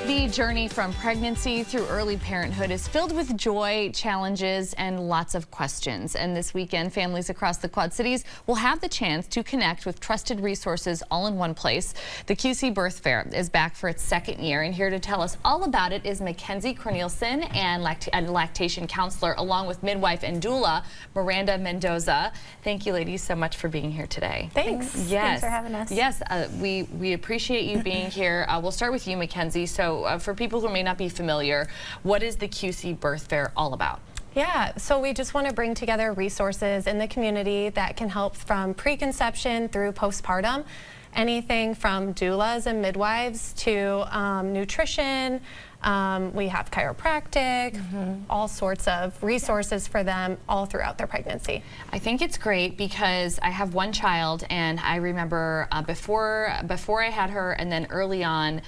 The journey from pregnancy through early parenthood is filled with joy, challenges, and lots of questions. And this weekend, families across the Quad Cities will have the chance to connect with trusted resources all in one place. The QC Birth Fair is back for its second year, and here to tell us all about it is Mackenzie Cornelison, and lactation counselor, along with midwife and doula, Miranda Mendoza. Thank you, ladies, so much for being here today. Thanks. Yes. Thanks for having us. Yes, we appreciate you being here. We'll start with you, Mackenzie. So for people who may not be familiar, what is the QC Birth Fair all about? Yeah, so we just want to bring together resources in the community that can help from preconception through postpartum. Anything from doulas and midwives to nutrition. We have chiropractic, all sorts of resources for them all throughout their pregnancy. I think it's great because I have one child, and I remember before I had her, and then early on,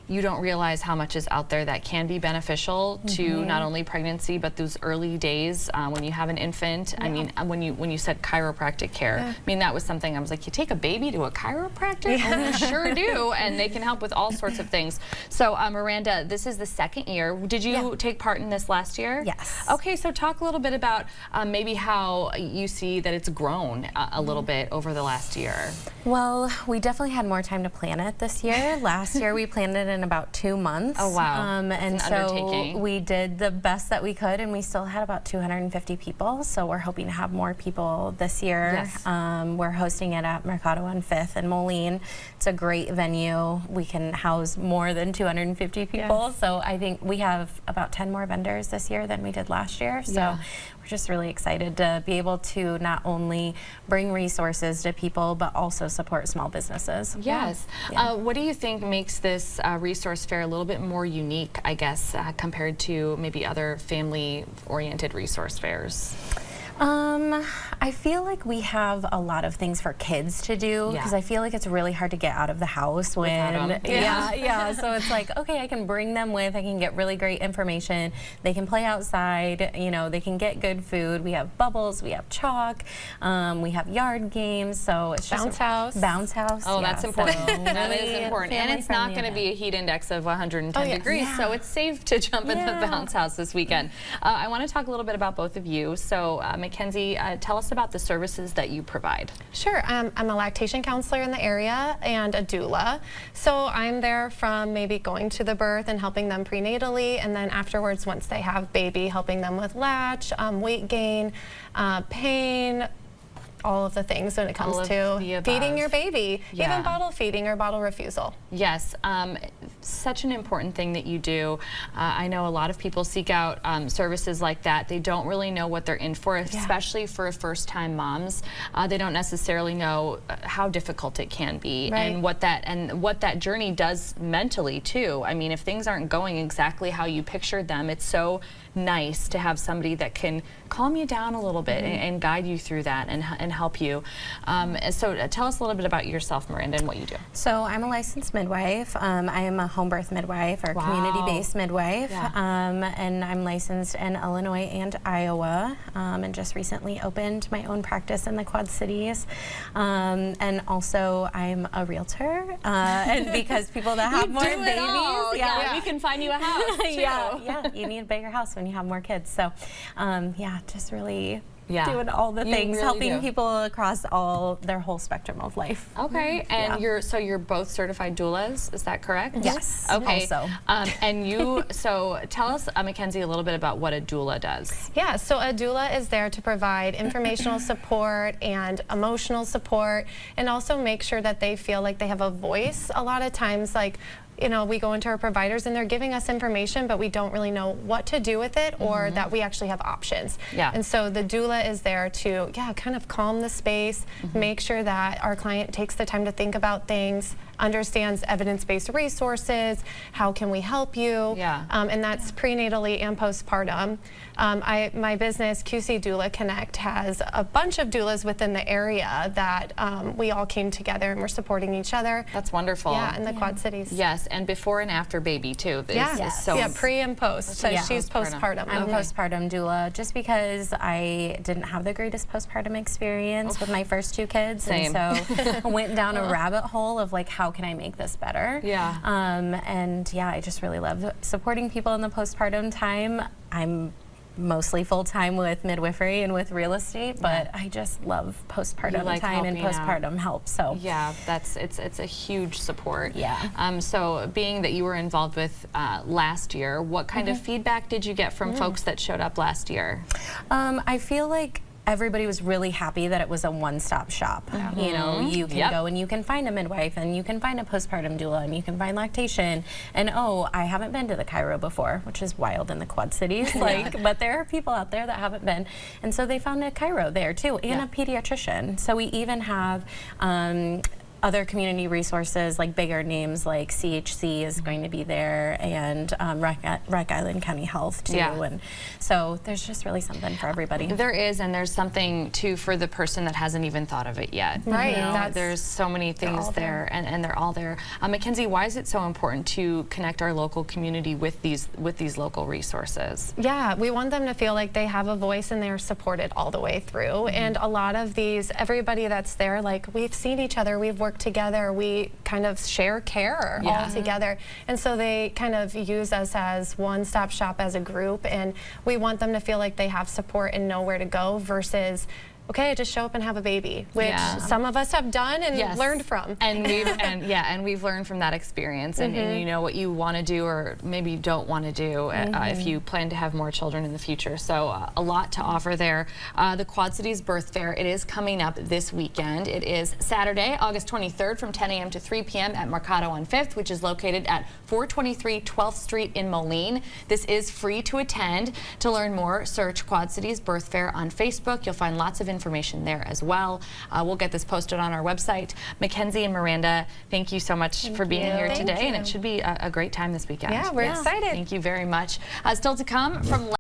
you don't realize how much is out there that can be beneficial to not only pregnancy but those early days when you have an infant. Yeah. I mean, when you said chiropractic care, I mean, that was something I was like, you take a baby to a chiropractor? Yeah. Oh, you sure do, and they can help with all sorts of things. So Miranda, this is the second year. Did you take part in this last year? Yes. Okay, so talk a little bit about maybe how you see that it's grown a little bit over the last year. Well, we definitely had more time to plan it this year. Last year we planned it in about 2 months. Oh wow. And so we did the best that we could, and we still had about 250 people, so we're hoping to have more people this year. Yes. We're hosting it at Mercado on 5th in Moline. It's a great venue. We can house more than 250 people. Yes. So I think we have about 10 more vendors this year than we did last year. So we're just really excited to be able to not only bring resources to people but also support small businesses. Yes. What do you think makes this resource fair a little bit more unique, I guess, compared to maybe other family-oriented resource fairs? I feel like we have a lot of things for kids to do, because I feel like it's really hard to get out of the house when so it's like, okay, I can bring them with, I can get really great information, they can play outside, you know, they can get good food. We have bubbles, we have chalk, we have yard games, so it's just bounce house. Oh, that's important. That is important, and it's not going to be a heat index of 110 degrees, so it's safe to jump in the bounce house this weekend. I want to talk a little bit about both of you. So Mackenzie, tell us about the services that you provide. Sure. I'm a lactation counselor in the area and a doula. So I'm there from maybe going to the birth and helping them prenatally, and then afterwards, once they have baby, helping them with latch, weight gain, pain, all of the things when it comes to feeding your baby, even bottle feeding or bottle refusal. Yes, such an important thing that you do. I know a lot of people seek out services like that. They don't really know what they're in for, especially for first-time moms. They don't necessarily know how difficult it can be, and what that journey does mentally too. I mean, if things aren't going exactly how you pictured them, it's so nice to have somebody that can calm you down a little bit and guide you through that and help you. So tell us a little bit about yourself, Miranda, and what you do. So I'm a licensed midwife. I am a home birth midwife or community-based midwife, and I'm licensed in Illinois and Iowa, and just recently opened my own practice in the Quad Cities. And also I'm a realtor, and because people that have more babies, we can find you a house too. You need a bigger house when you have more kids. So just really doing all the things, helping people across their whole spectrum of life. Okay, and you're both certified doulas, is that correct? Yes. Okay. Also. And you, so tell us, Mackenzie, a little bit about what a doula does. Yeah, so a doula is there to provide informational support and emotional support, and also make sure that they feel like they have a voice. A lot of times, like, you know, we go into our providers and they're giving us information, but we don't really know what to do with it, or that we actually have options. And so the doula is there to, kind of calm the space, make sure that our client takes the time to think about things, understands evidence-based resources, how can we help you, and that's prenatally and postpartum. My business, QC Doula Connect, has a bunch of doulas within the area that we all came together and we're supporting each other. That's wonderful. Yeah, in the Quad Cities. Yes, and before and after baby too. Pre and post. So she's postpartum. I'm postpartum doula, just because I didn't have the greatest postpartum experience with my first 2 kids, and so I went down a rabbit hole of like, how can I make this better? Yeah. And yeah, I just really love supporting people in the postpartum time. I'm mostly full-time with midwifery and with real estate, but I just love postpartum time and postpartum help. So yeah, it's a huge support. Yeah. So being that you were involved with last year, what kind of feedback did you get from folks that showed up last year? I feel like everybody was really happy that it was a one-stop shop. You know, you can go and you can find a midwife and you can find a postpartum doula and you can find lactation. And oh, I haven't been to the Cairo before, which is wild in the Quad Cities. But there are people out there that haven't been. And so they found a Cairo there too, and a pediatrician. So we even have other community resources, like bigger names like CHC is going to be there, and Rock Island County Health too. And so there's just really something for everybody. There is, and there's something too for the person that hasn't even thought of it yet. Right. You know, there's so many things there, and they're all there. Mackenzie, why is it so important to connect our local community with these local resources? Yeah, we want them to feel like they have a voice and they're supported all the way through. And a lot of these, everybody that's there, like, we've seen each other, we've worked together, we kind of share care all together. And so they kind of use us as one-stop shop as a group, and we want them to feel like they have support and know where to go versus, okay, just show up and have a baby, which some of us have done and learned from. And we've learned from that experience, and you know what you want to do or maybe you don't want to do if you plan to have more children in the future. So a lot to offer there. The Quad Cities Birth Fair, it is coming up this weekend. It is Saturday, August 23rd from 10 a.m. to 3 p.m. at Mercado on 5th, which is located at 423 12th Street in Moline. This is free to attend. To learn more, search Quad Cities Birth Fair on Facebook. You'll find lots of information there as well. We'll get this posted on our website. Mackenzie and Miranda, thank you so much for being here today, and it should be a great time this weekend. Yeah, we're excited. Thank you very much. Still to come from